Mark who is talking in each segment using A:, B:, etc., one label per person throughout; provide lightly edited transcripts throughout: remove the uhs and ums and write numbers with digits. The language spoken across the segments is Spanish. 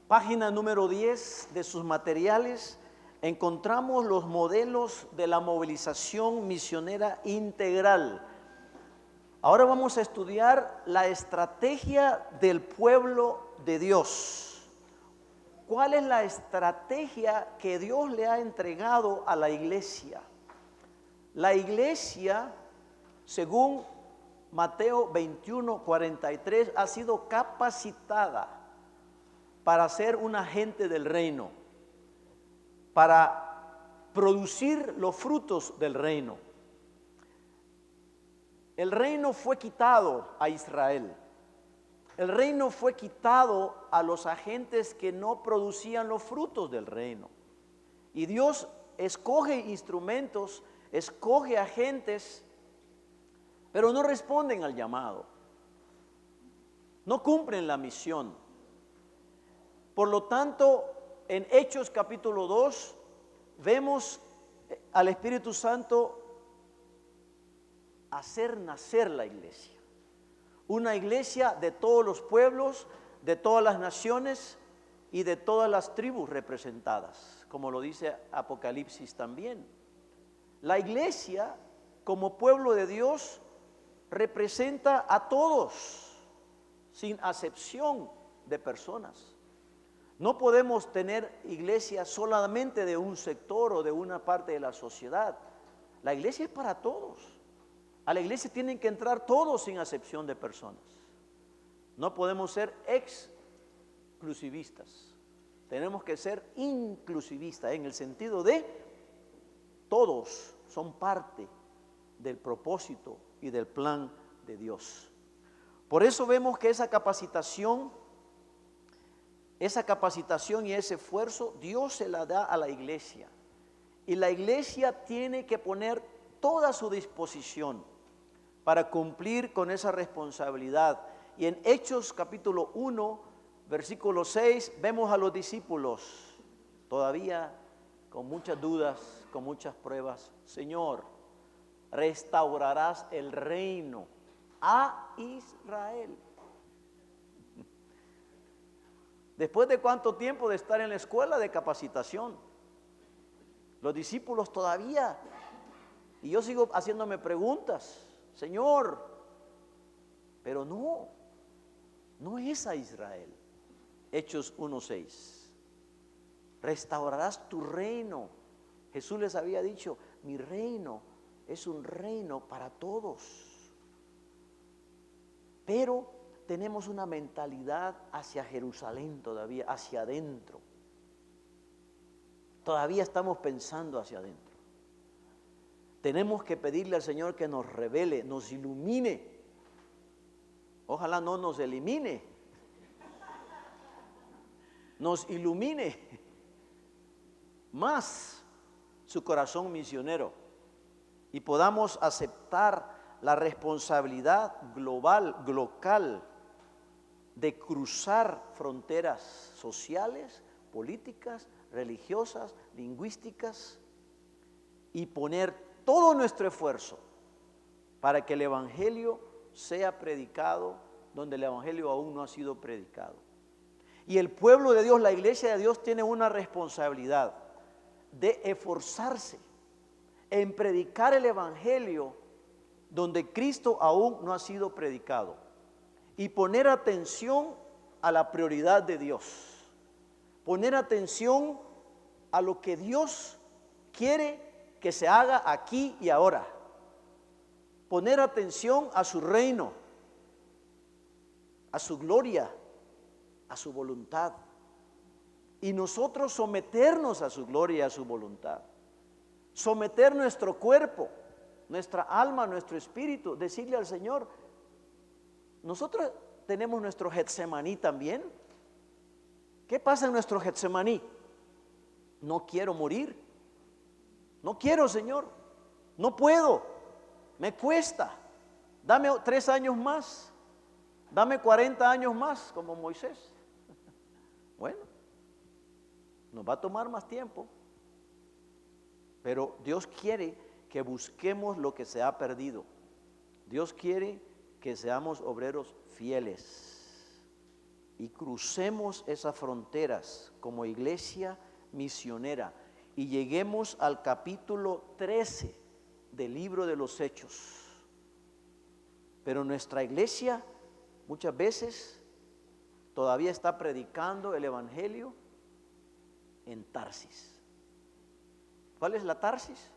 A: Página número 10 de sus materiales, encontramos los modelos de la movilización misionera integral. Ahora vamos a estudiar la estrategia del pueblo de Dios. ¿Cuál es la estrategia que Dios le ha entregado a la iglesia? La iglesia, según Mateo 21:43, ha sido capacitada para ser un agente del reino, para producir los frutos del reino. El reino fue quitado a Israel. El reino fue quitado a los agentes que no producían los frutos del reino. Y Dios escoge instrumentos, escoge agentes, pero no responden al llamado. No cumplen la misión. Por lo tanto, en Hechos capítulo 2, vemos al Espíritu Santo hacer nacer la iglesia. Una iglesia de todos los pueblos, de todas las naciones y de todas las tribus representadas, como lo dice Apocalipsis también. La iglesia, como pueblo de Dios, representa a todos, sin acepción de personas. No podemos tener iglesia solamente de un sector o de una parte de la sociedad. La iglesia es para todos. A la iglesia tienen que entrar todos sin acepción de personas. No podemos ser exclusivistas. Tenemos que ser inclusivistas en el sentido de todos son parte del propósito y del plan de Dios. Por eso vemos que esa capacitación y ese esfuerzo Dios se la da a la iglesia. Y la iglesia tiene que poner toda su disposición para cumplir con esa responsabilidad. Y en Hechos capítulo 1, versículo 6, vemos a los discípulos todavía con muchas dudas, con muchas pruebas. Señor, restaurarás el reino a Israel. Después de cuánto tiempo de estar en la escuela de capacitación, los discípulos todavía, y yo sigo haciéndome preguntas, Señor, pero no es a Israel. Hechos 1:6, restaurarás tu reino. Jesús les había dicho, mi reino es un reino para todos, pero tenemos una mentalidad hacia Jerusalén todavía, hacia adentro. Todavía estamos pensando hacia adentro. Tenemos que pedirle al Señor que nos revele, nos ilumine. Ojalá no nos elimine. Nos ilumine más su corazón misionero y podamos aceptar la responsabilidad global, local, de cruzar fronteras sociales, políticas, religiosas, lingüísticas y poner todo nuestro esfuerzo para que el evangelio sea predicado donde el evangelio aún no ha sido predicado. Y el pueblo de Dios, la iglesia de Dios, tiene una responsabilidad de esforzarse en predicar el evangelio donde Cristo aún no ha sido predicado y poner atención a la prioridad de Dios, poner atención a lo que Dios quiere que se haga aquí y ahora, poner atención a su reino, a su gloria, a su voluntad, y nosotros someternos a su gloria y a su voluntad, someter nuestro cuerpo, nuestra alma, nuestro espíritu, decirle al Señor, nosotros tenemos nuestro Getsemaní también. ¿Qué pasa en nuestro Getsemaní? No quiero morir, no quiero, Señor, no puedo, me cuesta, dame 3 años más, dame 40 años más como Moisés. Bueno, nos va a tomar más tiempo, pero Dios quiere que busquemos lo que se ha perdido. Dios quiere que seamos obreros fieles. y crucemos esas fronteras como iglesia misionera y lleguemos al capítulo 13 del libro de los Hechos. Pero nuestra iglesia muchas veces todavía está predicando el evangelio en Tarsis. ¿Cuál es la Tarsis?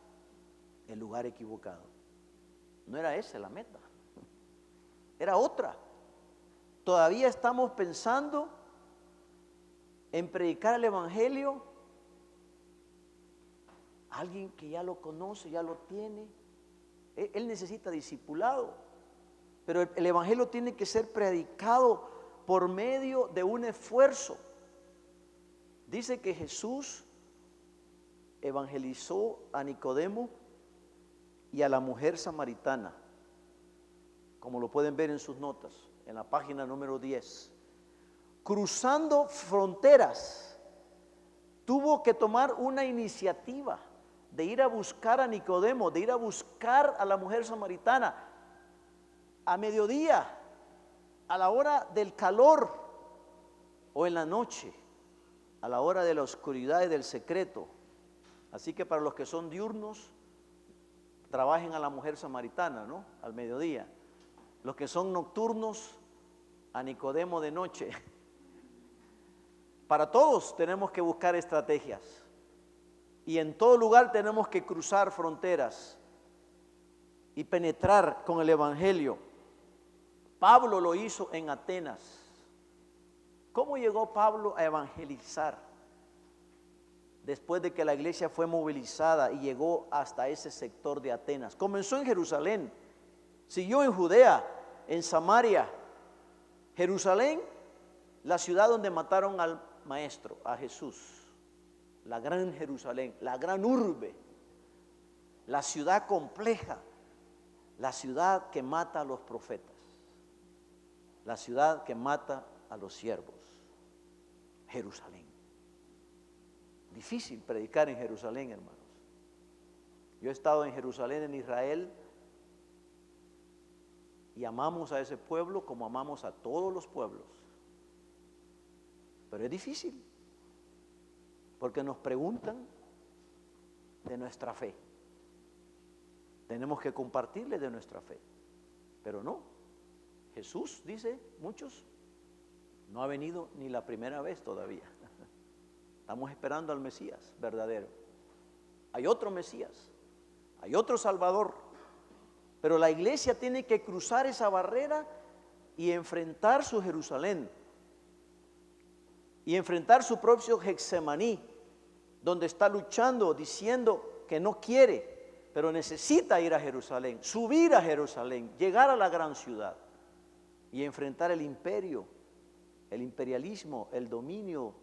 A: El lugar equivocado. No era esa la meta, era otra. Todavía estamos pensando en predicar el evangelio a alguien que ya lo conoce, ya lo tiene. Él necesita discipulado, pero el evangelio tiene que ser predicado por medio de un esfuerzo. Dice que Jesús evangelizó a Nicodemo y a la mujer samaritana, como lo pueden ver en sus notas, en la página número 10. Cruzando fronteras, tuvo que tomar una iniciativa de ir a buscar a Nicodemo, de ir a buscar a la mujer samaritana a mediodía, a la hora del calor o en la noche, a la hora de la oscuridad y del secreto. Así que para los que son diurnos, trabajen a la mujer samaritana, ¿no? Al mediodía. Los que son nocturnos, a Nicodemo de noche. Para todos tenemos que buscar estrategias. Y en todo lugar tenemos que cruzar fronteras y penetrar con el evangelio. Pablo lo hizo en Atenas. ¿Cómo llegó Pablo a evangelizar? Después de que la iglesia fue movilizada y llegó hasta ese sector de Atenas. Comenzó en Jerusalén, siguió en Judea, en Samaria. Jerusalén, la ciudad donde mataron al maestro, a Jesús. La gran Jerusalén, la gran urbe, la ciudad compleja, la ciudad que mata a los profetas, la ciudad que mata a los siervos. Jerusalén. Difícil predicar en Jerusalén, hermanos. Yo he estado en Jerusalén, en Israel, y amamos a ese pueblo como amamos a todos los pueblos. Pero es difícil, porque nos preguntan de nuestra fe. Tenemos que compartirles de nuestra fe. Pero no, Jesús, dice muchos, no ha venido ni la primera vez todavía. Estamos esperando al Mesías verdadero. Hay otro Mesías, hay otro Salvador, pero la iglesia tiene que cruzar esa barrera y enfrentar su Jerusalén, y enfrentar su propio Getsemaní, donde está luchando, diciendo que no quiere, pero necesita ir a Jerusalén, subir a Jerusalén, llegar a la gran ciudad y enfrentar el imperio, el imperialismo, el dominio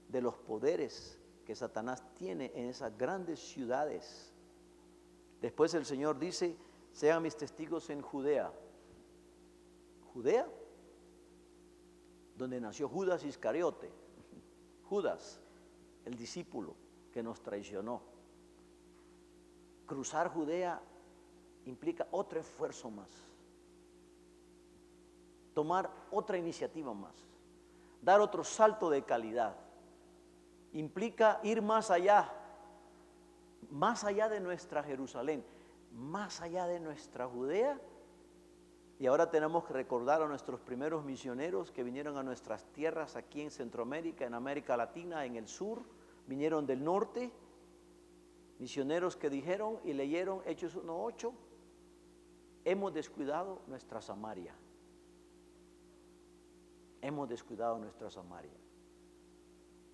A: de los poderes que Satanás tiene en esas grandes ciudades. Después el Señor dice: sean mis testigos en Judea. Judea, donde nació Judas Iscariote, Judas, el discípulo que nos traicionó. Cruzar Judea implica otro esfuerzo más, tomar otra iniciativa más, dar otro salto de calidad. Implica ir más allá de nuestra Jerusalén, más allá de nuestra Judea. Y ahora tenemos que recordar a nuestros primeros misioneros que vinieron a nuestras tierras aquí en Centroamérica, en América Latina, en el sur, vinieron del norte, misioneros que dijeron y leyeron Hechos 1:8, hemos descuidado nuestra Samaria. Hemos descuidado nuestra Samaria.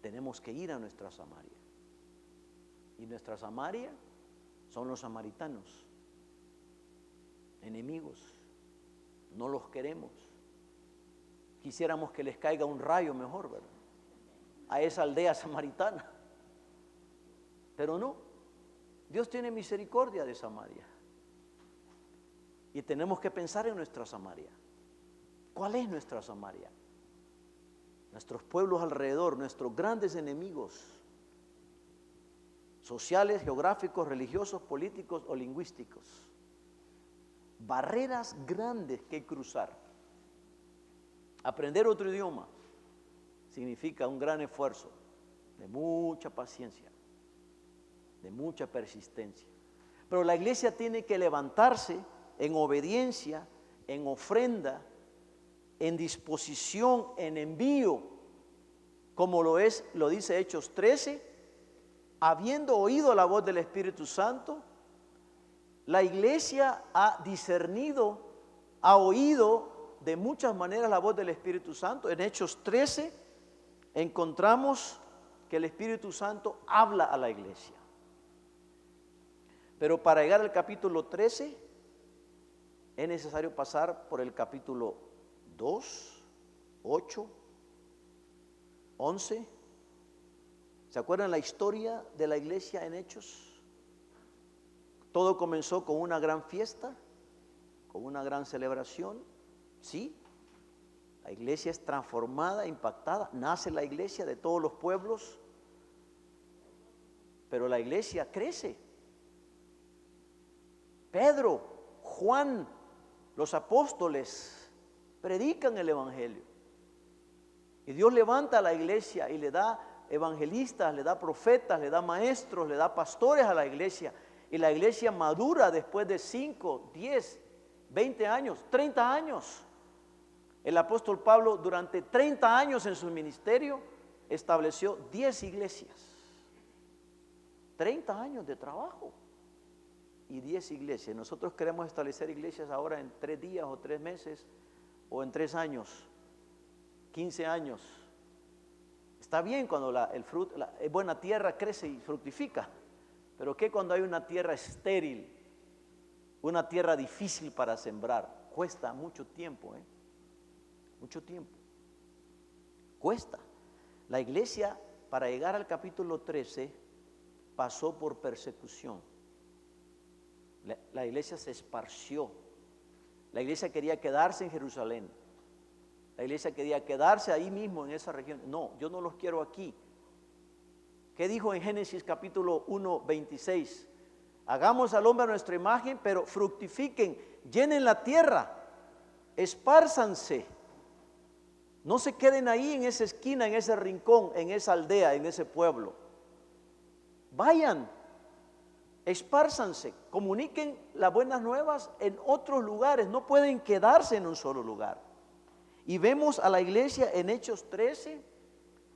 A: Tenemos que ir a nuestra Samaria. Y nuestra Samaria son los samaritanos, enemigos. No los queremos. Quisiéramos que les caiga un rayo mejor, ¿verdad? A esa aldea samaritana. Pero no. Dios tiene misericordia de Samaria. Y tenemos que pensar en nuestra Samaria. ¿Cuál es nuestra Samaria? Nuestros pueblos alrededor, nuestros grandes enemigos sociales, geográficos, religiosos, políticos o lingüísticos. Barreras grandes que cruzar. Aprender otro idioma, significa un gran esfuerzo, de mucha paciencia, de mucha persistencia. Pero la iglesia tiene que levantarse en obediencia, en ofrenda, en disposición, en envío, como lo dice Hechos 13, habiendo oído la voz del Espíritu Santo. La iglesia ha discernido, ha oído de muchas maneras la voz del Espíritu Santo. En Hechos 13 encontramos que el Espíritu Santo habla a la iglesia. Pero para llegar al capítulo 13 es necesario pasar por el capítulo 2, 8, 11. ¿Se acuerdan la historia de la iglesia en Hechos? Todo comenzó con una gran fiesta, con una gran celebración. Sí, la iglesia es transformada, impactada. Nace la iglesia de todos los pueblos, pero la iglesia crece. Pedro, Juan, los apóstoles predican el evangelio. Y Dios levanta a la iglesia y le da evangelistas, le da profetas, le da maestros, le da pastores a la iglesia. Y la iglesia madura después de 5, 10, 20 años, 30 años. El apóstol Pablo durante 30 años en su ministerio estableció 10 iglesias. 30 años de trabajo y 10 iglesias. Nosotros queremos establecer iglesias ahora en 3 días o 3 meses o en 3 años, 15 años. Está bien cuando la buena tierra crece y fructifica. Pero ¿qué cuando hay una tierra estéril, una tierra difícil para sembrar? Cuesta mucho tiempo, mucho tiempo. Cuesta. La iglesia, para llegar al capítulo 13, pasó por persecución. La iglesia se esparció. La iglesia quería quedarse en Jerusalén. La iglesia quería quedarse ahí mismo en esa región. No, yo no los quiero aquí. ¿Qué dijo en Génesis capítulo 1, 26? Hagamos al hombre a nuestra imagen, pero fructifiquen, llenen la tierra, espárzanse. No se queden ahí en esa esquina, en ese rincón, en esa aldea, en ese pueblo. Vayan, espárzanse, comuniquen las buenas nuevas en otros lugares, no pueden quedarse en un solo lugar. Y vemos a la iglesia en Hechos 13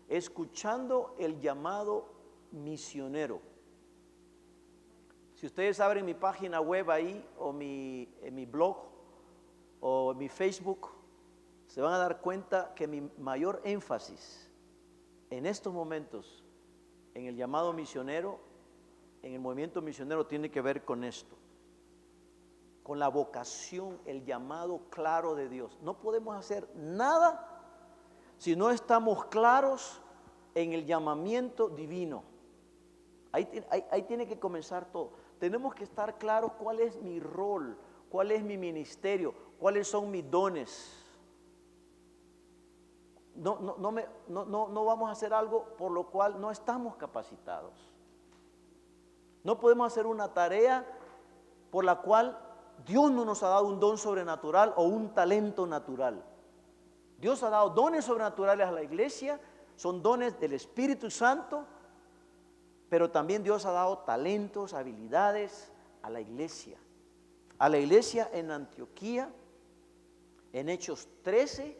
A: escuchando el llamado misionero. Si ustedes abren mi página web ahí, o en mi blog, o mi Facebook, se van a dar cuenta que mi mayor énfasis en estos momentos, en el llamado misionero, en el movimiento misionero, tiene que ver con esto, con la vocación, el llamado claro de Dios. No podemos hacer nada si no estamos claros en el llamamiento divino. Ahí tiene que comenzar todo. Tenemos que estar claros cuál es mi rol, cuál es mi ministerio, cuáles son mis dones. No vamos a hacer algo por lo cual no estamos capacitados. No podemos hacer una tarea por la cual Dios no nos ha dado un don sobrenatural o un talento natural. Dios ha dado dones sobrenaturales a la iglesia, son dones del Espíritu Santo, pero también Dios ha dado talentos, habilidades a la iglesia. A la iglesia en Antioquía, en Hechos 13,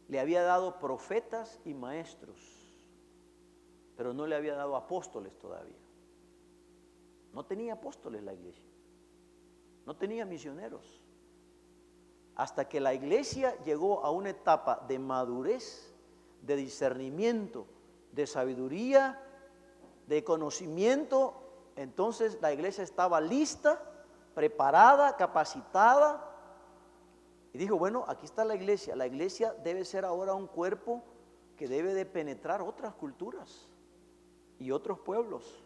A: le había dado profetas y maestros, pero no le había dado apóstoles todavía. No tenía apóstoles la iglesia, no tenía misioneros. Hasta que la iglesia llegó a una etapa de madurez, de discernimiento, de sabiduría, de conocimiento, entonces la iglesia estaba lista, preparada, capacitada, y dijo, bueno, aquí está la iglesia. La iglesia debe ser ahora un cuerpo que debe de penetrar otras culturas y otros pueblos.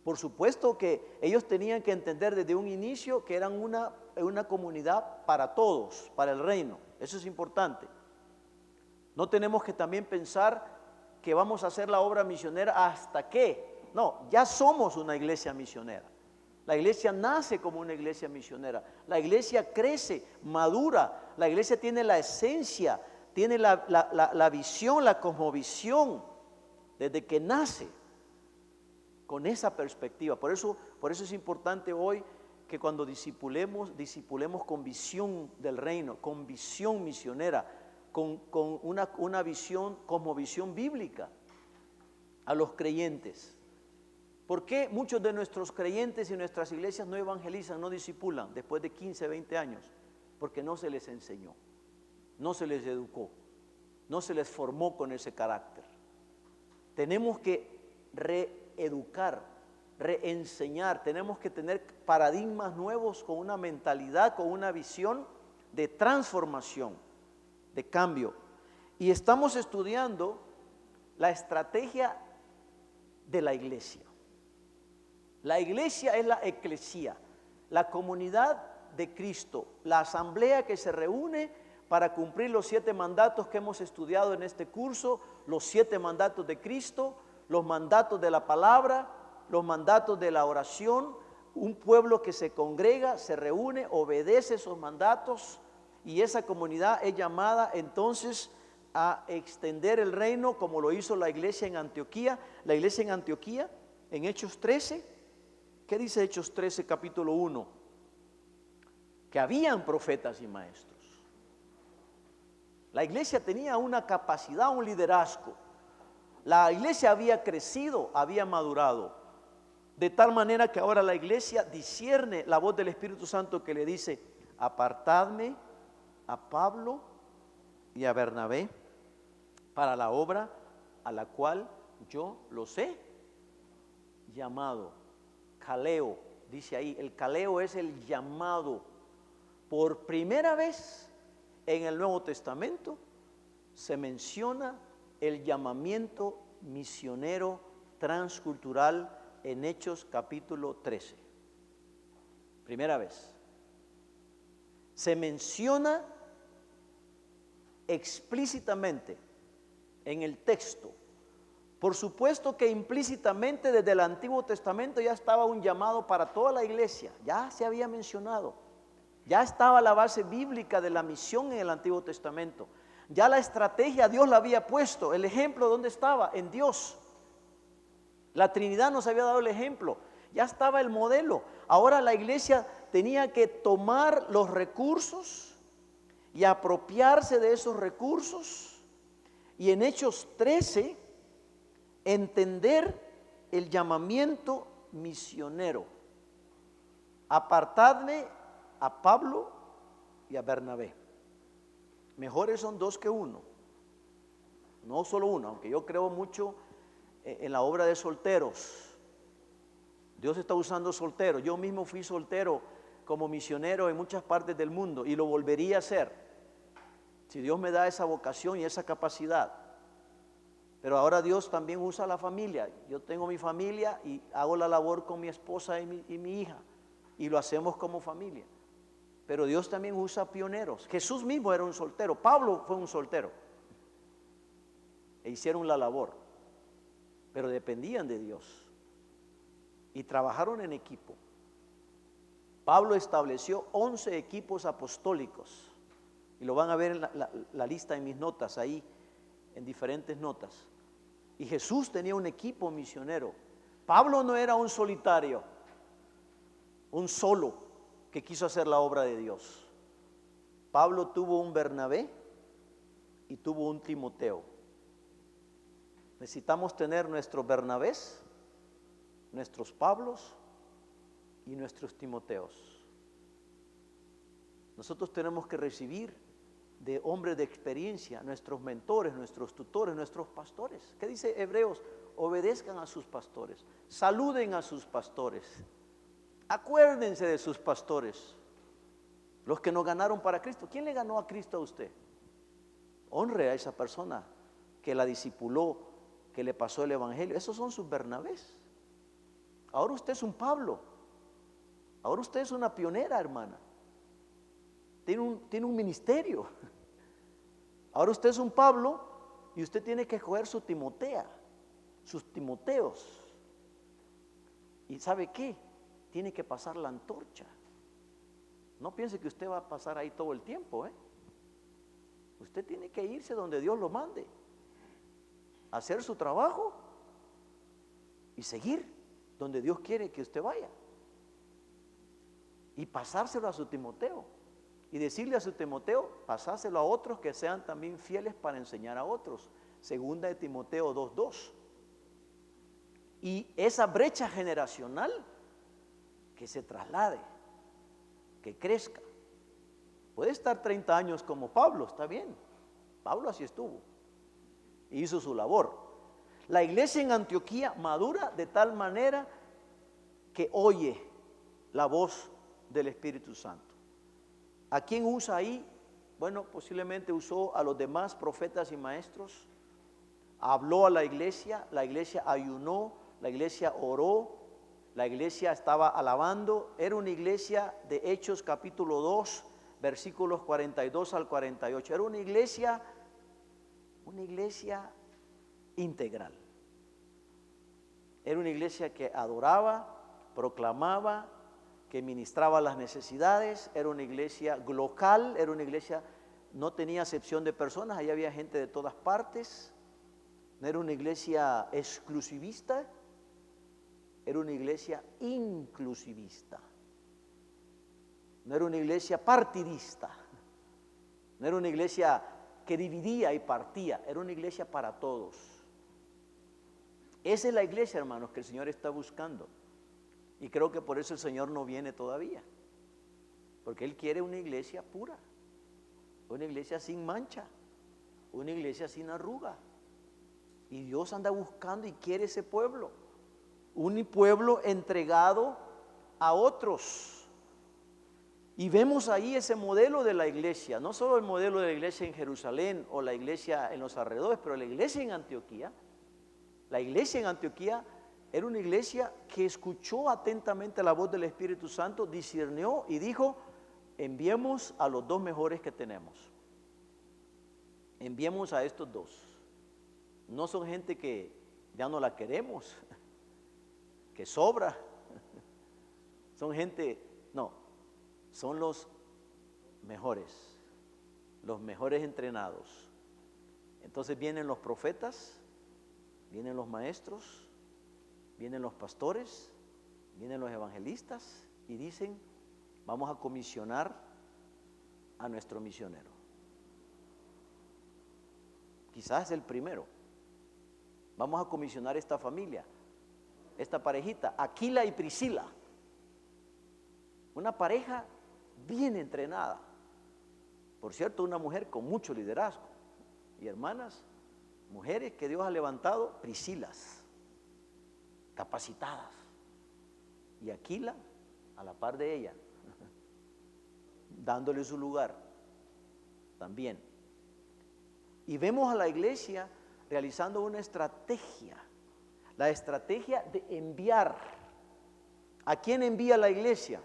A: Por supuesto que ellos tenían que entender desde un inicio que eran una comunidad para todos, para el reino. Eso es importante. No tenemos que también pensar que vamos a hacer la obra misionera hasta que. No, ya somos una iglesia misionera. La iglesia nace como una iglesia misionera. La iglesia crece, madura. La iglesia tiene la esencia tiene la visión, la cosmovisión, desde que nace, con esa perspectiva. Por eso es importante hoy que cuando discipulemos con visión del reino, con visión misionera, con una visión, cosmovisión bíblica a los creyentes. ¿Por qué muchos de nuestros creyentes y nuestras iglesias no evangelizan, no discipulan después de 15, 20 años? Porque no se les enseñó, no se les educó, no se les formó con ese carácter. Tenemos que reeducar, reenseñar, tenemos que tener paradigmas nuevos con una mentalidad, con una visión de transformación, de cambio. Y estamos estudiando la estrategia de la iglesia. La iglesia es la eclesía, la comunidad de Cristo, la asamblea que se reúne para cumplir los 7 mandatos que hemos estudiado en este curso, los 7 mandatos de Cristo, los mandatos de la palabra, los mandatos de la oración. Un pueblo que se congrega, se reúne, obedece esos mandatos, y esa comunidad es llamada entonces a extender el reino, como lo hizo la iglesia en Antioquía. La iglesia en Antioquía, en Hechos 13, ¿qué dice Hechos 13, capítulo 1? Que habían profetas y maestros. La iglesia tenía una capacidad, un liderazgo. La iglesia había crecido, había madurado, de tal manera que ahora la iglesia discierne la voz del Espíritu Santo que le dice: apartadme a Pablo y a Bernabé para la obra a la cual yo los he llamado. Caleo, dice ahí, el caleo es el llamado. Por primera vez en el Nuevo Testamento se menciona el llamamiento misionero transcultural en Hechos capítulo 13. Primera vez. Se menciona explícitamente en el texto. Por supuesto que implícitamente desde el Antiguo Testamento ya estaba un llamado para toda la iglesia, ya se había mencionado, ya estaba la base bíblica de la misión en el Antiguo Testamento, ya la estrategia Dios la había puesto. El ejemplo, ¿dónde estaba? En Dios. La Trinidad nos había dado el ejemplo, ya estaba el modelo. Ahora la iglesia tenía que tomar los recursos y apropiarse de esos recursos, y en Hechos 13 entender el llamamiento misionero. Apartadme a Pablo y a Bernabé. Mejores son 2 que 1, no solo 1, aunque yo creo mucho en la obra de solteros. Dios está usando solteros. Yo mismo fui soltero como misionero en muchas partes del mundo y lo volvería a hacer si Dios me da esa vocación y esa capacidad. Pero ahora Dios también usa la familia. Yo tengo mi familia y hago la labor con mi esposa y mi hija, y lo hacemos como familia. Pero Dios también usa pioneros. Jesús mismo era un soltero, Pablo fue un soltero, e hicieron la labor, pero dependían de Dios y trabajaron en equipo. Pablo estableció 11 equipos apostólicos, y lo van a ver en la lista en mis notas, ahí en diferentes notas. Y Jesús tenía un equipo misionero. Pablo no era un solitario, un solo que quiso hacer la obra de Dios. Pablo tuvo un Bernabé y tuvo un Timoteo. Necesitamos tener nuestros Bernabés, nuestros Pablos y nuestros Timoteos. Nosotros tenemos que recibir de hombres de experiencia, nuestros mentores, nuestros tutores, nuestros pastores. ¿Qué dice Hebreos? Obedezcan a sus pastores, saluden a sus pastores, acuérdense de sus pastores, los que nos ganaron para Cristo. ¿Quién le ganó a Cristo a usted? Honre a esa persona que la discipuló, que le pasó el evangelio. Esos son sus Bernabés. Ahora usted es un Pablo, ahora usted es una pionera, hermana. Tiene un ministerio. Ahora usted es un Pablo y usted tiene que escoger su Timotea, sus Timoteos. ¿Y sabe qué? Tiene que pasar la antorcha. No piense que usted va a pasar ahí todo el tiempo, Usted tiene que irse donde Dios lo mande, hacer su trabajo y seguir donde Dios quiere que usted vaya. Y pasárselo a su Timoteo. Y decirle a su Timoteo, pasárselo a otros que sean también fieles para enseñar a otros. Segunda de Timoteo 2:2. Y esa brecha generacional que se traslade, que crezca. Puede estar 30 años como Pablo, está bien. Pablo así estuvo y hizo su labor. La iglesia en Antioquía madura de tal manera que oye la voz del Espíritu Santo. ¿A quién usa ahí? Bueno, posiblemente usó a los demás profetas y maestros. Habló a la iglesia ayunó, la iglesia oró, la iglesia estaba alabando. Era una iglesia de Hechos capítulo 2, versículos 42 al 48. Era una iglesia integral. Era una iglesia que adoraba, proclamaba, que ministraba las necesidades. Era una iglesia local, era una iglesia, no tenía acepción de personas, ahí había gente de todas partes. No era una iglesia exclusivista, era una iglesia inclusivista. No era una iglesia partidista, no era una iglesia que dividía y partía, era una iglesia para todos. Esa es la iglesia, hermanos, que el Señor está buscando. Y creo que por eso el Señor no viene todavía, porque Él quiere una iglesia pura, una iglesia sin mancha, una iglesia sin arruga. Y Dios anda buscando y quiere ese pueblo, un pueblo entregado a otros. Y vemos ahí ese modelo de la iglesia, no solo el modelo de la iglesia en Jerusalén o la iglesia en los alrededores, pero la iglesia en Antioquía. La iglesia en Antioquía era una iglesia que escuchó atentamente la voz del Espíritu Santo, discernió y dijo: enviemos a los 2 mejores que tenemos. Enviemos a estos 2. No son gente que ya no la queremos, que sobra. Son gente, no, son los mejores entrenados. Entonces vienen los profetas, vienen los maestros, vienen los pastores, vienen los evangelistas y dicen: vamos a comisionar a nuestro misionero. Quizás el primero. Vamos a comisionar esta familia, esta parejita, Aquila y Priscila. Una pareja bien entrenada. Por cierto, una mujer con mucho liderazgo. Y hermanas, mujeres que Dios ha levantado, Priscilas, capacitadas. Y Aquila a la par de ella, dándole su lugar también. Y vemos a la iglesia realizando una estrategia, la estrategia de enviar. ¿A quién envía la iglesia?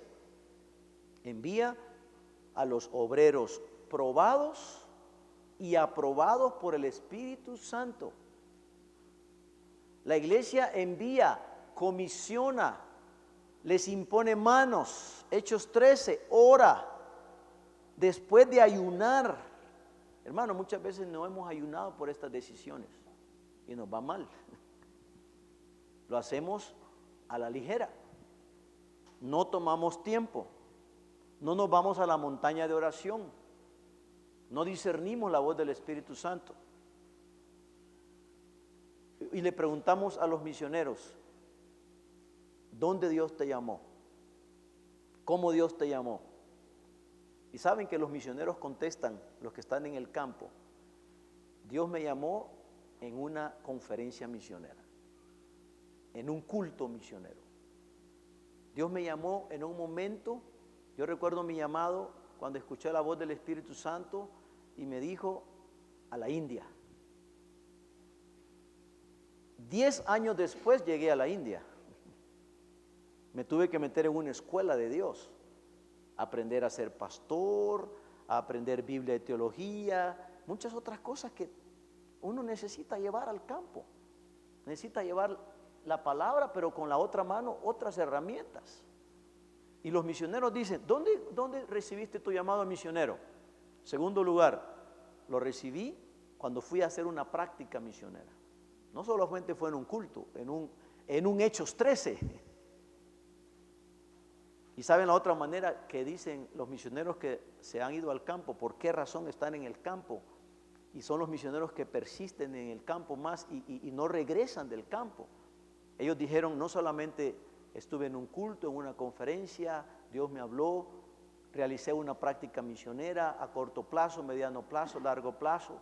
A: Envía a los obreros probados y aprobados por el Espíritu Santo. La iglesia envía, comisiona, les impone manos. Hechos 13, ora, después de ayunar. Hermano, muchas veces no hemos ayunado por estas decisiones y nos va mal. Lo hacemos a la ligera. No tomamos tiempo. No nos vamos a la montaña de oración. No discernimos la voz del Espíritu Santo. Y le preguntamos a los misioneros: ¿dónde Dios te llamó? ¿Cómo Dios te llamó? Y saben que los misioneros contestan, los que están en el campo: Dios me llamó en una conferencia misionera, en un culto misionero. Dios me llamó en un momento. Yo recuerdo mi llamado cuando escuché la voz del Espíritu Santo y me dijo: a la India. 10 años después llegué a la India. Me tuve que meter en una escuela de Dios, aprender a ser pastor, a aprender Biblia y teología, muchas otras cosas que uno necesita llevar al campo. Necesita llevar la palabra, pero con la otra mano otras herramientas. Y los misioneros dicen: ¿dónde recibiste tu llamado misionero? Segundo lugar, lo recibí cuando fui a hacer una práctica misionera. No solamente fue en un culto, en un Hechos 13. Y saben la otra manera que dicen los misioneros que se han ido al campo, ¿por qué razón están en el campo? Y son los misioneros que persisten en el campo más y no regresan del campo. Ellos dijeron, no solamente estuve en un culto, en una conferencia, Dios me habló, realicé una práctica misionera a corto plazo, mediano plazo, largo plazo.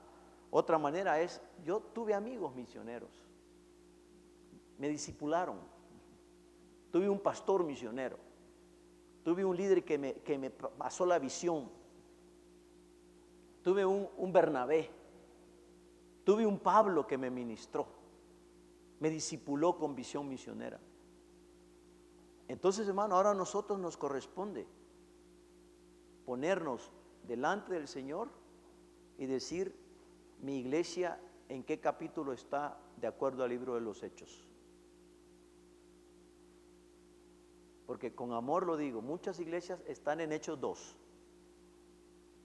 A: Otra manera es, yo tuve amigos misioneros, me discipularon, tuve un pastor misionero, tuve un líder que me pasó la visión, tuve un Bernabé, tuve un Pablo que me ministró, me discipuló con visión misionera. Entonces, hermano, ahora a nosotros nos corresponde ponernos delante del Señor y decir, mi iglesia, ¿en qué capítulo está de acuerdo al libro de los Hechos? Porque con amor lo digo, muchas iglesias están en Hechos 2,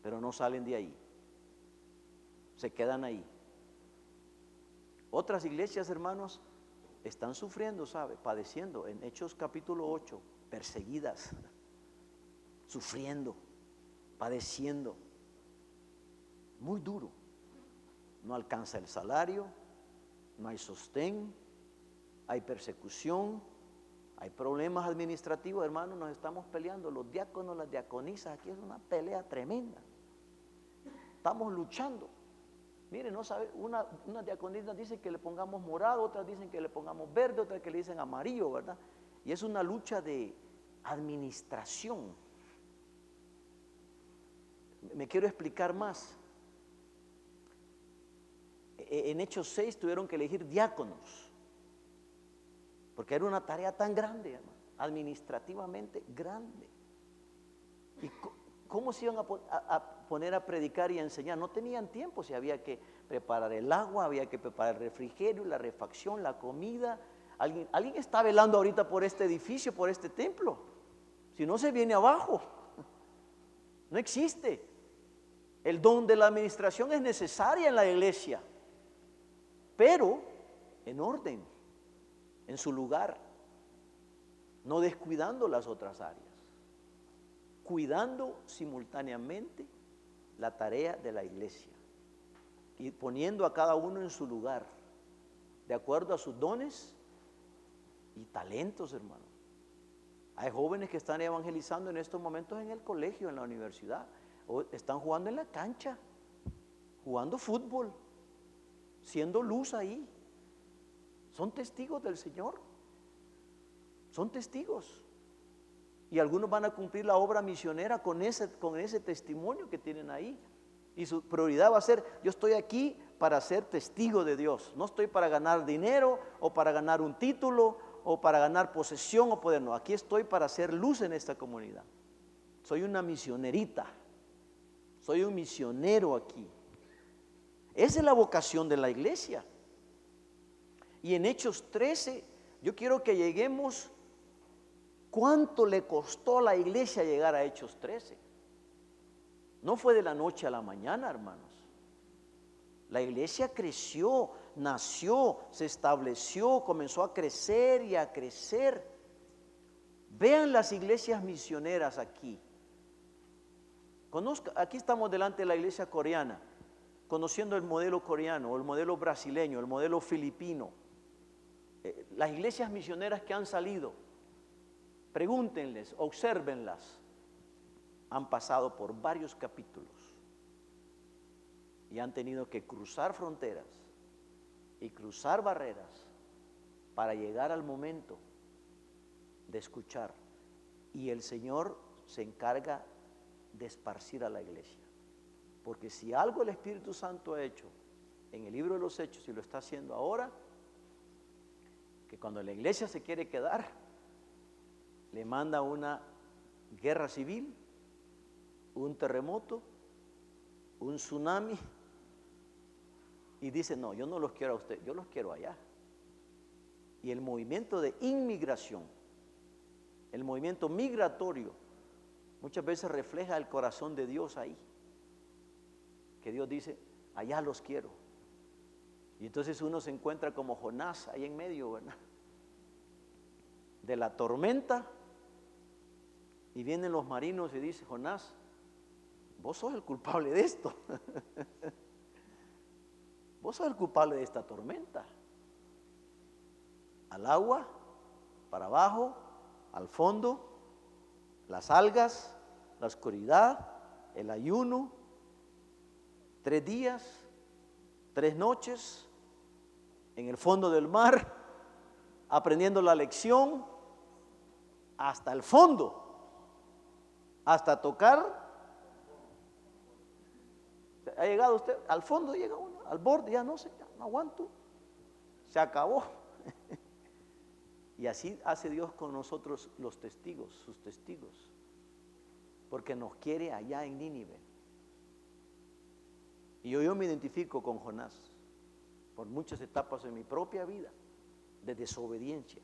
A: pero no salen de ahí, se quedan ahí. Otras iglesias, hermanos, están sufriendo, ¿sabe? Padeciendo en Hechos capítulo 8, perseguidas, sufriendo, padeciendo, muy duro. No alcanza el salario, no hay sostén, hay persecución, hay problemas administrativos, hermanos, nos estamos peleando, los diáconos, las diaconisas, aquí es una pelea tremenda. Estamos luchando. Miren, no sabe, una diaconisa dice que le pongamos morado, otras dicen que le pongamos verde, otras que le dicen amarillo, ¿verdad? Y es una lucha de administración. Me quiero explicar más. En Hechos 6 tuvieron que elegir diáconos, porque era una tarea tan grande, hermano, administrativamente grande. ¿Y cómo se iban a poner a predicar y a enseñar? No tenían tiempo, si había que preparar el agua, había que preparar el refrigerio, la refacción, la comida. ¿Alguien está velando ahorita por este edificio, por este templo? Si no, se viene abajo. No existe. El don de la administración es necesaria en la iglesia, pero en orden, en su lugar, no descuidando las otras áreas, cuidando simultáneamente la tarea de la iglesia y poniendo a cada uno en su lugar, de acuerdo a sus dones y talentos, hermano. Hay jóvenes que están evangelizando en estos momentos en el colegio, en la universidad, o están jugando en la cancha, jugando fútbol, siendo luz ahí. Son testigos del Señor, son testigos. Y algunos van a cumplir la obra misionera con ese testimonio que tienen ahí. Y su prioridad va a ser, yo estoy aquí para ser testigo de Dios. No estoy para ganar dinero o para ganar un título o para ganar posesión o poder. No, aquí estoy para hacer luz en esta comunidad. Soy una misionerita. Soy un misionero aquí. Esa es la vocación de la iglesia. Y en Hechos 13, yo quiero que lleguemos. ¿Cuánto le costó a la iglesia llegar a Hechos 13? No fue de la noche a la mañana, hermanos. La iglesia creció, nació, se estableció, comenzó a crecer y a crecer. Vean las iglesias misioneras aquí. Aquí estamos delante de la iglesia coreana, conociendo el modelo coreano, el modelo brasileño, el modelo filipino. Las iglesias misioneras que han salido, pregúntenles, obsérvenlas. Han pasado por varios capítulos y han tenido que cruzar fronteras y cruzar barreras para llegar al momento de escuchar. Y el Señor se encarga de esparcir a la iglesia. Porque si algo el Espíritu Santo ha hecho en el libro de los Hechos y lo está haciendo ahora, que cuando la iglesia se quiere quedar, le manda una guerra civil, un terremoto, un tsunami, y dice, no, yo no los quiero a usted, yo los quiero allá. Y el movimiento de inmigración, el movimiento migratorio, muchas veces refleja el corazón de Dios ahí. que Dios dice, allá los quiero. Y entonces uno se encuentra como Jonás ahí en medio, ¿verdad?, de la tormenta, y vienen los marinos y dicen, Jonás, vos sos el culpable de esto. Vos sos el culpable de esta tormenta. Al agua, para abajo, al fondo, las algas, la oscuridad, el ayuno, 3 días, 3 noches en el fondo del mar, aprendiendo la lección hasta el fondo, hasta tocar. ¿Ha llegado usted? Al fondo llega uno, al borde, ya no sé, ya no aguanto, se acabó. Y así hace Dios con nosotros los testigos, sus testigos, porque nos quiere allá en Nínive. Y yo me identifico con Jonás por muchas etapas en mi propia vida de desobediencia,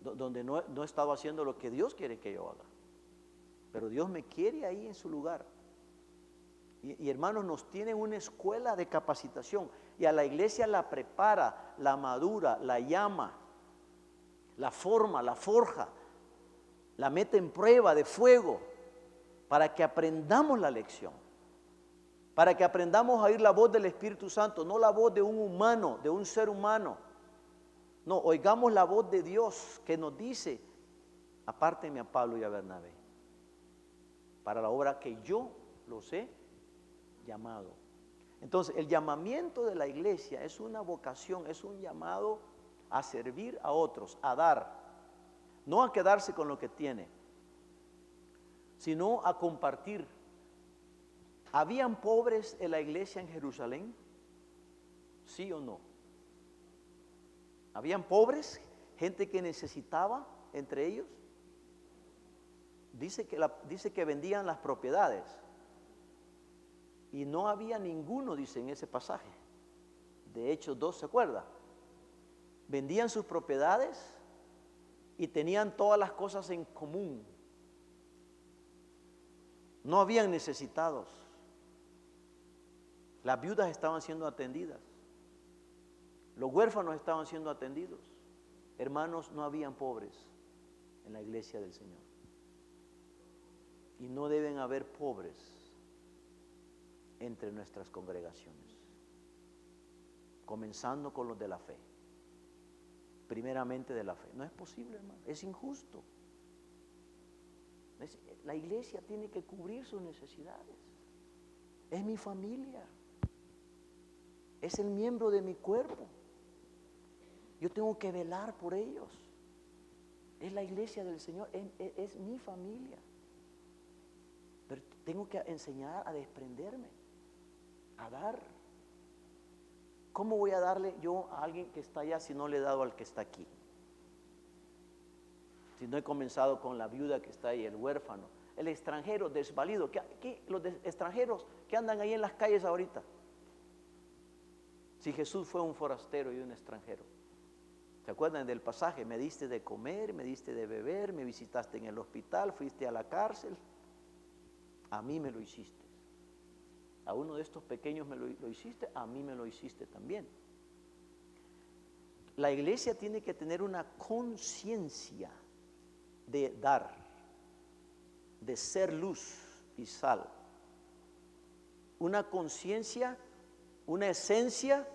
A: donde no he estado haciendo lo que Dios quiere que yo haga, pero Dios me quiere ahí en su lugar. Y hermanos, nos tienen una escuela de capacitación, y a la iglesia la prepara, la madura, la llama, la forma, la forja, la mete en prueba de fuego para que aprendamos la lección, para que aprendamos a oír la voz del Espíritu Santo, no la voz de un humano, de un ser humano. No, oigamos la voz de Dios que nos dice, apártenme a Pablo y a Bernabé para la obra que yo los he llamado. Entonces, el llamamiento de la iglesia es una vocación, es un llamado a servir a otros, a dar, no a quedarse con lo que tiene, sino a compartir. ¿Habían pobres en la iglesia en Jerusalén? ¿Sí o no? ¿Habían pobres? ¿Gente que necesitaba entre ellos? Dice que vendían las propiedades. Y no había ninguno, dice en ese pasaje. De Hechos 2, ¿se acuerda? Vendían sus propiedades y tenían todas las cosas en común. No habían necesitados. Las viudas estaban siendo atendidas. Los huérfanos estaban siendo atendidos. Hermanos, no habían pobres en la iglesia del Señor. Y no deben haber pobres entre nuestras congregaciones, comenzando con los de la fe, primeramente de la fe. No es posible, hermano, es injusto. La iglesia tiene que cubrir sus necesidades. Es mi familia, es el miembro de mi cuerpo. Yo tengo que velar por ellos. Es la iglesia del Señor, es mi familia. Pero tengo que enseñar a desprenderme, a dar. ¿Cómo voy a darle yo a alguien que está allá si no le he dado al que está aquí? Si no he comenzado con la viuda que está ahí, el huérfano, el extranjero desvalido, los extranjeros que andan ahí en las calles ahorita. Si Jesús fue un forastero y un extranjero, ¿se acuerdan del pasaje? Me diste de comer, me diste de beber, me visitaste en el hospital, fuiste a la cárcel. A mí me lo hiciste. A uno de estos pequeños me lo hiciste, a mí me lo hiciste también. La iglesia tiene que tener una conciencia de dar, de ser luz y sal. Una conciencia, una esencia,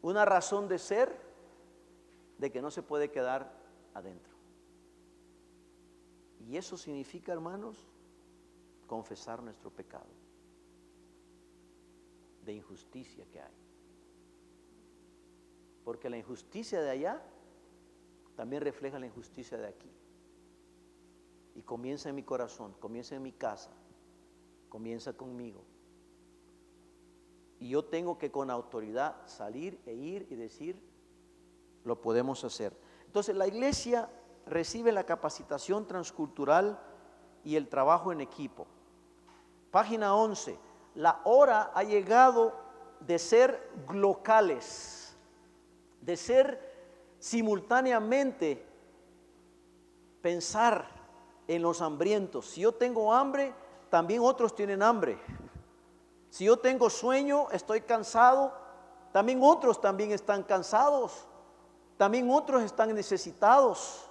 A: una razón de ser, de que no se puede quedar adentro. Y eso significa, hermanos, confesar nuestro pecado de injusticia que hay, porque la injusticia de allá también refleja la injusticia de aquí, y comienza en mi corazón, comienza en mi casa, comienza conmigo, y yo tengo que con autoridad salir e ir y decir, lo podemos hacer. Entonces la iglesia recibe la capacitación transcultural y el trabajo en equipo. Página 11. La hora ha llegado de ser locales, de ser simultáneamente, pensar en los hambrientos. Si yo tengo hambre, también otros tienen hambre. Si yo tengo sueño, estoy cansado, también otros también están cansados, también otros están necesitados.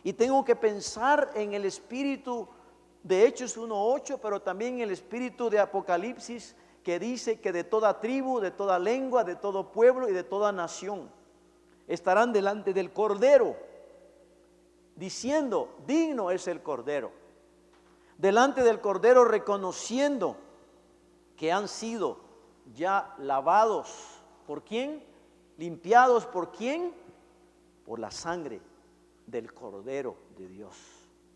A: Y tengo que pensar en el espíritu de Hechos 1:8, pero también en el espíritu de Apocalipsis, que dice que de toda tribu, de toda lengua, de todo pueblo y de toda nación estarán delante del Cordero, diciendo: digno es el Cordero. Delante del Cordero, reconociendo que han sido ya lavados. ¿Por quién? Limpiados. ¿Por quién? Por la sangre del Cordero de Dios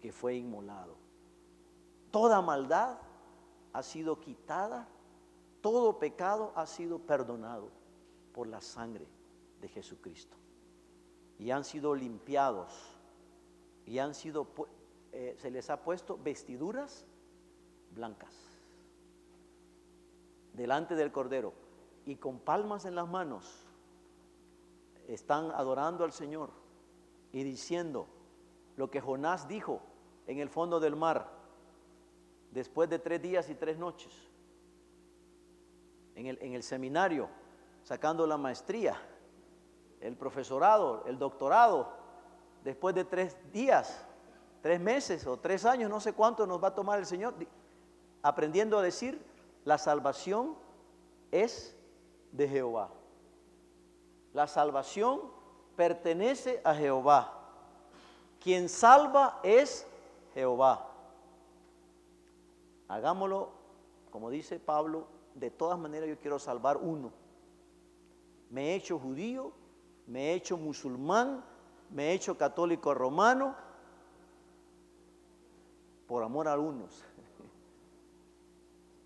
A: que fue inmolado. Toda maldad ha sido quitada, todo pecado ha sido perdonado por la sangre de Jesucristo. Y han sido limpiados y han sido, se les ha puesto vestiduras blancas delante del Cordero, y con palmas en las manos están adorando al Señor y diciendo lo que Jonás dijo en el fondo del mar después de 3 días y 3 noches en el seminario, sacando la maestría, el profesorado, el doctorado. Después de 3 días, 3 meses o 3 años, no sé cuánto nos va a tomar el Señor, aprendiendo a decir: la salvación es de Jehová. La salvación pertenece a Jehová. Quien salva es Jehová. Hagámoslo, como dice Pablo: de todas maneras yo quiero salvar uno. Me he hecho judío, me he hecho musulmán, me he hecho católico romano, por amor a algunos.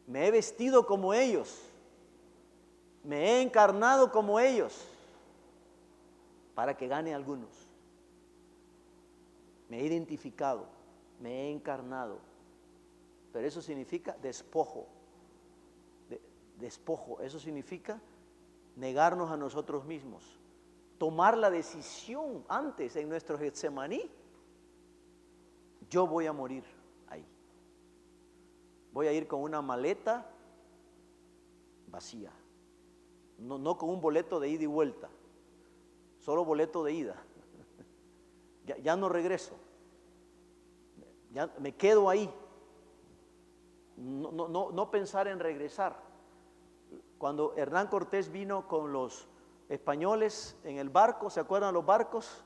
A: Me he vestido como ellos, me he encarnado como ellos, para que gane a algunos. Me he identificado, me he encarnado, pero eso significa despojo. Despojo, eso significa negarnos a nosotros mismos, tomar la decisión antes en nuestro Getsemaní: yo voy a morir ahí, voy a ir con una maleta vacía, no con un boleto de ida y vuelta, solo boleto de ida. Ya no regreso, ya me quedo ahí. No pensar en regresar. Cuando Hernán Cortés vino con los españoles en el barco, ¿se acuerdan los barcos?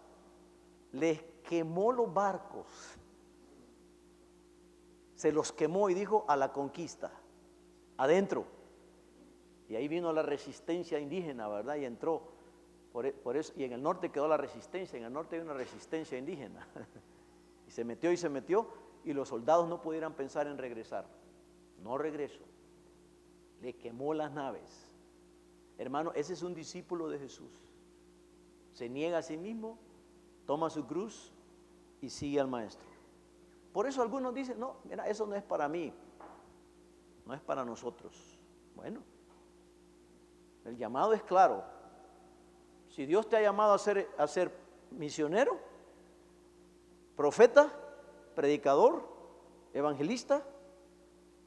A: Les quemó los barcos, se los quemó y dijo: a la conquista, adentro. Y ahí vino la resistencia indígena, ¿verdad? Y entró, por eso, y en el norte quedó la resistencia, en el norte hay una resistencia indígena. Y se metió, y los soldados no pudieran pensar en regresar. No regreso. Le quemó las naves. Hermano, ese es un discípulo de Jesús. Se niega a sí mismo, toma su cruz y sigue al Maestro. Por eso algunos dicen: no, mira, eso no es para mí, no es para nosotros. Bueno, el llamado es claro. Si Dios te ha llamado a ser misionero, profeta, predicador, evangelista,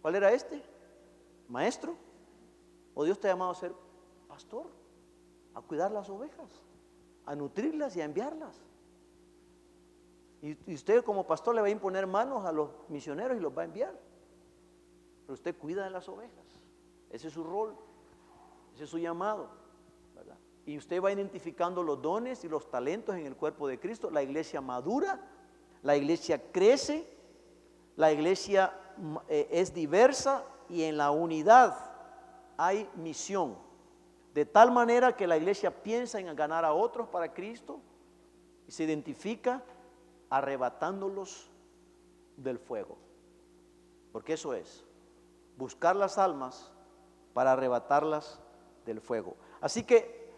A: ¿cuál era este? Maestro. ¿O Dios te ha llamado a ser pastor, a cuidar las ovejas, a nutrirlas y a enviarlas? Y usted como pastor le va a imponer manos a los misioneros y los va a enviar, pero usted cuida de las ovejas. Ese es su rol, ese es su llamado, ¿verdad? Y usted va identificando los dones y los talentos en el cuerpo de Cristo. La iglesia madura, la iglesia crece, la iglesia es diversa, y en la unidad hay misión, de tal manera que la iglesia piensa en ganar a otros para Cristo y se identifica arrebatándolos del fuego, porque eso es buscar las almas para arrebatarlas del fuego. Así que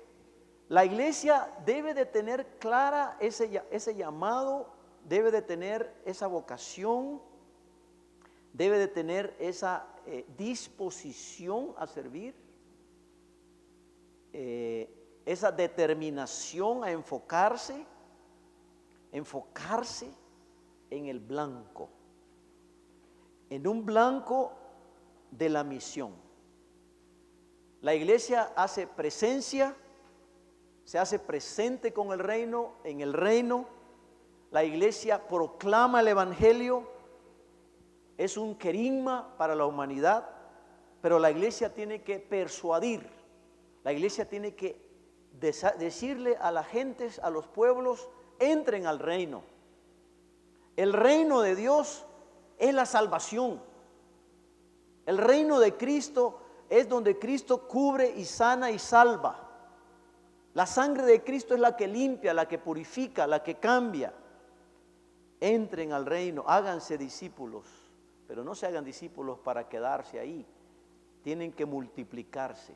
A: la iglesia debe de tener clara ese llamado, debe de tener esa vocación, debe de tener esa disposición a servir, esa determinación a enfocarse en el blanco. en un blanco de la misión. La iglesia hace presencia, se hace presente con el reino, en el reino. La iglesia proclama el evangelio, es un querigma para la humanidad, pero la iglesia tiene que persuadir, la iglesia tiene que decirle a las gentes, a los pueblos, entren al reino. El reino de Dios es la salvación. El reino de Cristo es donde Cristo cubre y sana y salva. La sangre de Cristo es la que limpia, la que purifica, la que cambia. Entren al reino, háganse discípulos, pero no se hagan discípulos para quedarse ahí. Tienen que multiplicarse.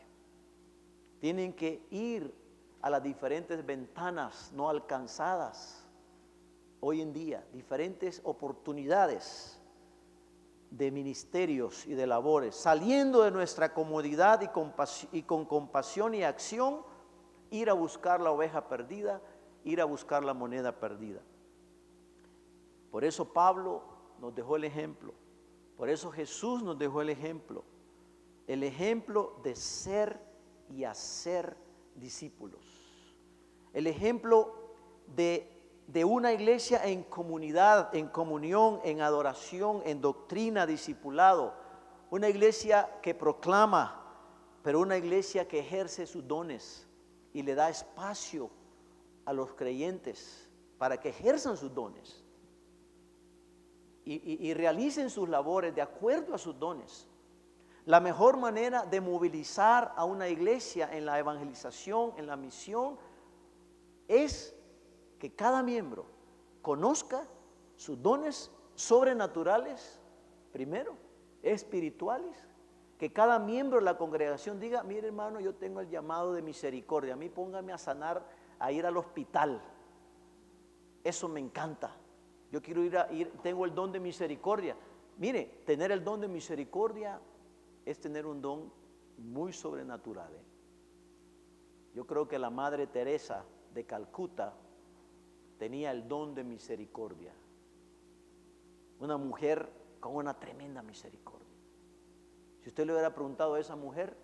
A: Tienen que ir a las diferentes ventanas no alcanzadas hoy en día, diferentes oportunidades de ministerios y de labores, saliendo de nuestra comodidad y con compasión y acción, ir a buscar la oveja perdida, ir a buscar la moneda perdida. Por eso Pablo nos dejó el ejemplo, por eso Jesús nos dejó el ejemplo de ser y hacer discípulos, el ejemplo de una iglesia en comunidad, en comunión, en adoración, en doctrina, discipulado, una iglesia que proclama, pero una iglesia que ejerce sus dones y le da espacio a los creyentes para que ejerzan sus dones y realicen sus labores de acuerdo a sus dones. La mejor manera de movilizar a una iglesia en la evangelización, en la misión, es que cada miembro conozca sus dones sobrenaturales, primero, espirituales, que cada miembro de la congregación diga: mire, hermano, yo tengo el llamado de misericordia, a mí póngame a sanar, a ir al hospital, eso me encanta, yo quiero tengo el don de misericordia. Mire, tener el don de misericordia es tener un don muy sobrenatural. Yo creo que la Madre Teresa de Calcuta tenía el don de misericordia, una mujer con una tremenda misericordia. Si usted le hubiera preguntado a esa mujer,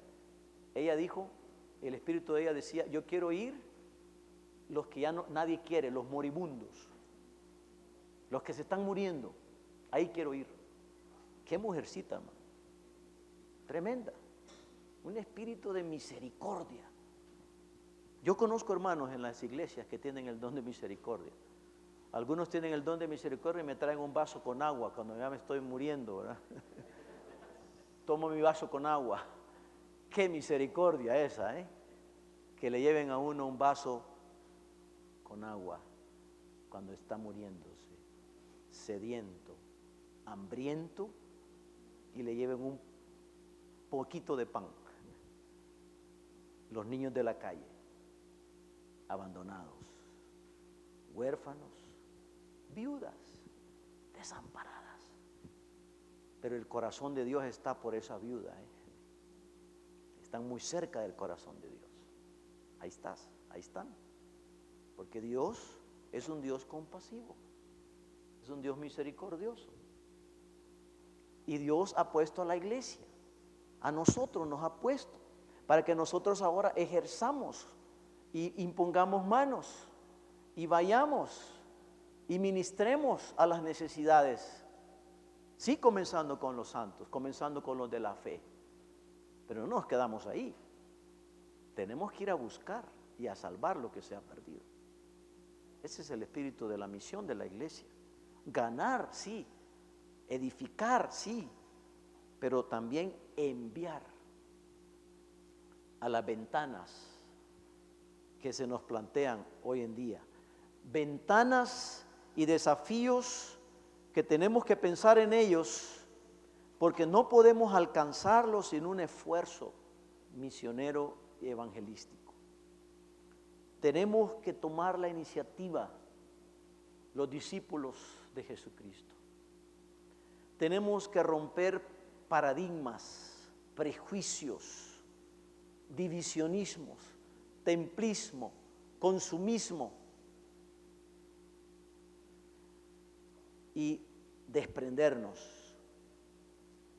A: ella dijo, el espíritu de ella decía: yo quiero ir los que ya nadie quiere, los moribundos, los que se están muriendo, ahí quiero ir. Qué mujercita, hermano, tremenda, un espíritu de misericordia. Yo conozco hermanos en las iglesias que tienen el don de misericordia. Algunos tienen el don de misericordia y me traen un vaso con agua cuando ya me estoy muriendo, ¿verdad? Tomo mi vaso con agua. Qué misericordia esa, que le lleven a uno un vaso con agua cuando está muriéndose, sediento, hambriento, y le lleven un poquito de pan. Los niños de la calle, abandonados, huérfanos, viudas, desamparadas. Pero el corazón de Dios está por esa viuda. Están muy cerca del corazón de Dios. Ahí están. Porque Dios es un Dios compasivo, es un Dios misericordioso. Y Dios ha puesto a la iglesia, a nosotros nos ha puesto, para que nosotros ahora ejerzamos y impongamos manos y vayamos y ministremos a las necesidades. Sí, comenzando con los santos, comenzando con los de la fe, pero no nos quedamos ahí. Tenemos que ir a buscar y a salvar lo que se ha perdido. Ese es el espíritu de la misión de la iglesia. Ganar, sí, edificar, sí, pero también enviar a las ventanas que se nos plantean hoy en día. Ventanas y desafíos que tenemos que pensar en ellos, porque no podemos alcanzarlos sin un esfuerzo misionero y evangelístico. Tenemos que tomar la iniciativa, los discípulos de Jesucristo. Tenemos que romper paradigmas, prejuicios, divisionismos, templismo, consumismo y desprendernos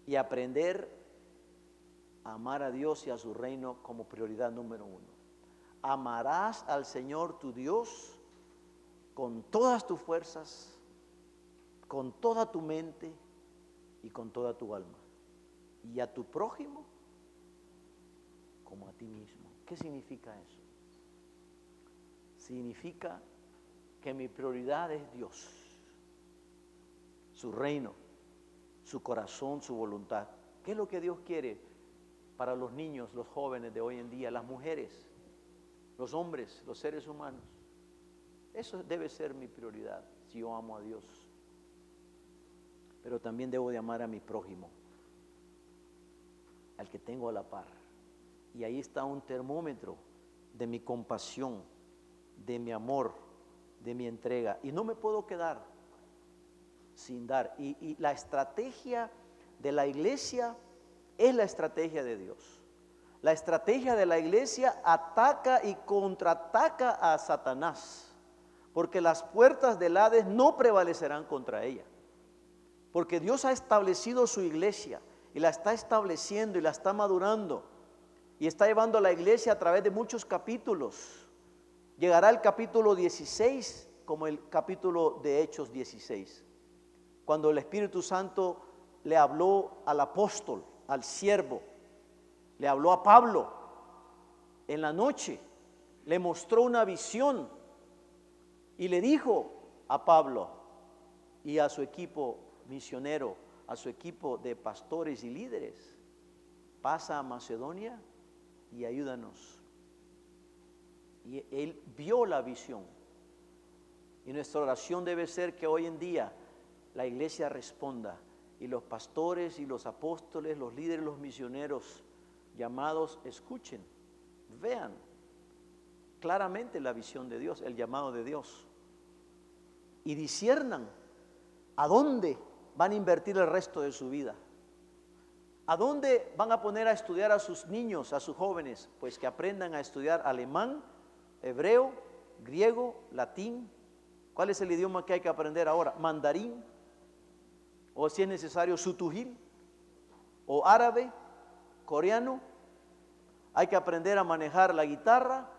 A: y aprender a amar a Dios y a su reino como prioridad número uno. Amarás al Señor tu Dios con todas tus fuerzas, con toda tu mente y con toda tu alma, y a tu prójimo como a ti mismo. ¿Qué significa eso? Significa que mi prioridad es Dios, su reino, su corazón, su voluntad. ¿Qué es lo que Dios quiere para los niños, los jóvenes de hoy en día, las mujeres, los hombres, los seres humanos? Eso debe ser mi prioridad si yo amo a Dios. Pero también debo de amar a mi prójimo, al que tengo a la par. Y ahí está un termómetro de mi compasión, de mi amor, de mi entrega. Y no me puedo quedar sin dar. Y la estrategia de la iglesia es la estrategia de Dios. La estrategia de la iglesia ataca y contraataca a Satanás, porque las puertas del Hades no prevalecerán contra ella. Porque Dios ha establecido su iglesia y la está estableciendo y la está madurando y está llevando a la iglesia a través de muchos capítulos. Llegará el capítulo 16 como el capítulo de Hechos 16, cuando el Espíritu Santo le habló al apóstol, al siervo, le habló a Pablo en la noche, le mostró una visión y le dijo a Pablo y a su equipo misionero, a su equipo de pastores y líderes: pasa a Macedonia y ayúdanos. Y él vio la visión. Y nuestra oración debe ser que hoy en día la iglesia responda, y los pastores y los apóstoles, los líderes, los misioneros llamados escuchen, vean claramente la visión de Dios, el llamado de Dios, y disciernan a dónde van a invertir el resto de su vida. ¿A dónde van a poner a estudiar a sus niños, a sus jóvenes? Pues que aprendan a estudiar alemán, hebreo, griego, latín. ¿Cuál es el idioma que hay que aprender ahora? Mandarín, o si es necesario sutujil, o árabe, coreano. Hay que aprender a manejar la guitarra,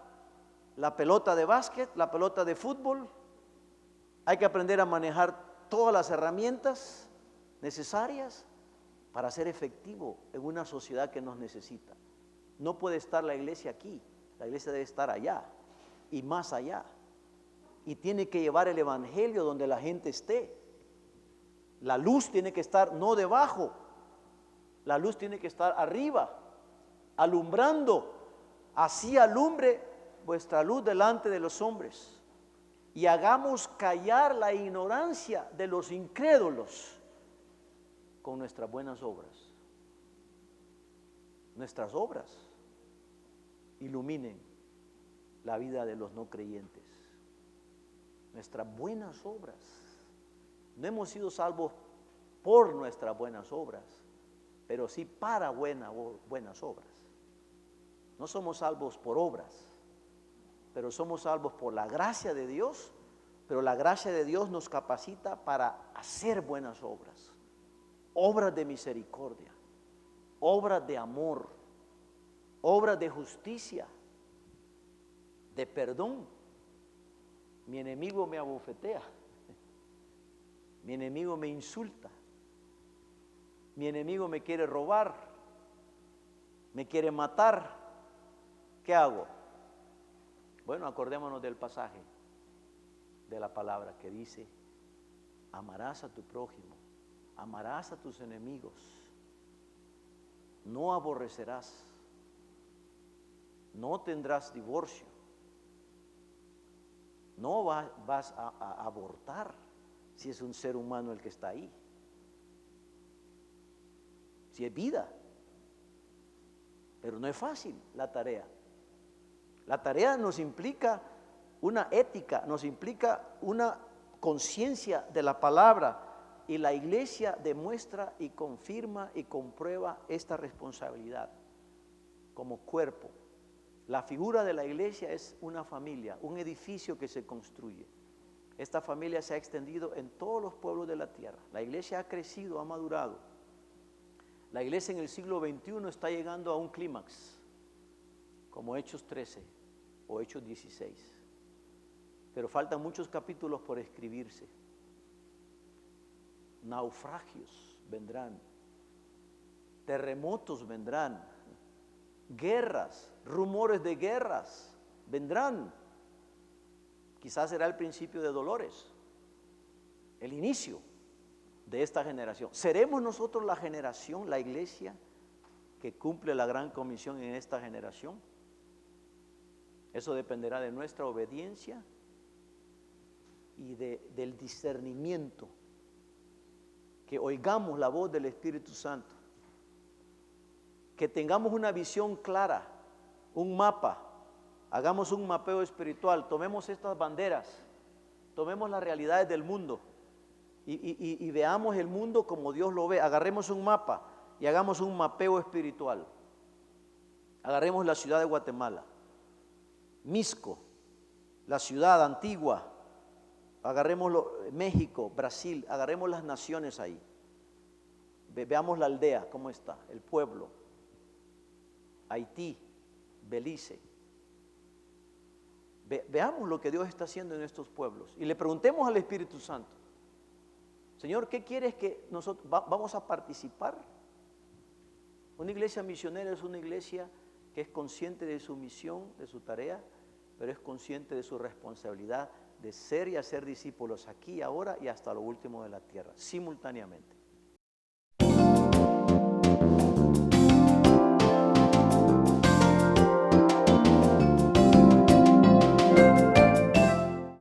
A: la pelota de básquet, la pelota de fútbol. Hay que aprender a manejar todas las herramientas necesarias para ser efectivo en una sociedad que nos necesita. No puede estar la iglesia aquí, la iglesia debe estar allá y más allá. Y tiene que llevar el evangelio donde la gente esté. La luz tiene que estar no debajo, la luz tiene que estar arriba, alumbrando. Así alumbre vuestra luz delante de los hombres, y hagamos callar la ignorancia de los incrédulos con nuestras buenas obras. Nuestras obras iluminen la vida de los no creyentes. Nuestras buenas obras. No hemos sido salvos por nuestras buenas obras, pero sí para buenas obras. No somos salvos por obras, pero somos salvos por la gracia de Dios. Pero la gracia de Dios nos capacita para hacer buenas obras, obras de misericordia, obras de amor, obras de justicia, de perdón. Mi enemigo me abofetea, mi enemigo me insulta, mi enemigo me quiere robar, me quiere matar. ¿Qué hago? Bueno, acordémonos del pasaje de la palabra que dice: amarás a tu prójimo, amarás a tus enemigos, no aborrecerás, no tendrás divorcio, no vas a abortar si es un ser humano el que está ahí, si es vida. Pero no es fácil la tarea. La tarea nos implica una ética, nos implica una conciencia de la palabra, y la iglesia demuestra y confirma y comprueba esta responsabilidad como cuerpo. La figura de la iglesia es una familia, un edificio que se construye. Esta familia se ha extendido en todos los pueblos de la tierra. La iglesia ha crecido, ha madurado. La iglesia en el siglo XXI está llegando a un clímax, como Hechos 13 o Hechos 16. Pero faltan muchos capítulos por escribirse. Naufragios vendrán, terremotos vendrán, guerras, rumores de guerras vendrán. Quizás será el principio de dolores, el inicio de esta generación. ¿Seremos nosotros la generación, la iglesia, que cumple la gran comisión en esta generación? Eso dependerá de nuestra obediencia y del discernimiento, que oigamos la voz del Espíritu Santo, que tengamos una visión clara, un mapa, hagamos un mapeo espiritual, tomemos estas banderas, tomemos las realidades del mundo y veamos el mundo como Dios lo ve. Agarremos un mapa y hagamos un mapeo espiritual. Agarremos la ciudad de Guatemala, Misco, la ciudad antigua, agarremos México, Brasil, agarremos las naciones ahí. Veamos la aldea, cómo está, el pueblo, Haití, Belice. Veamos lo que Dios está haciendo en estos pueblos y le preguntemos al Espíritu Santo: Señor, ¿qué quieres que nosotros vamos a participar? Una iglesia misionera es una iglesia que es consciente de su misión, de su tarea, pero es consciente de su responsabilidad de ser y hacer discípulos aquí, ahora y hasta lo último de la tierra, simultáneamente.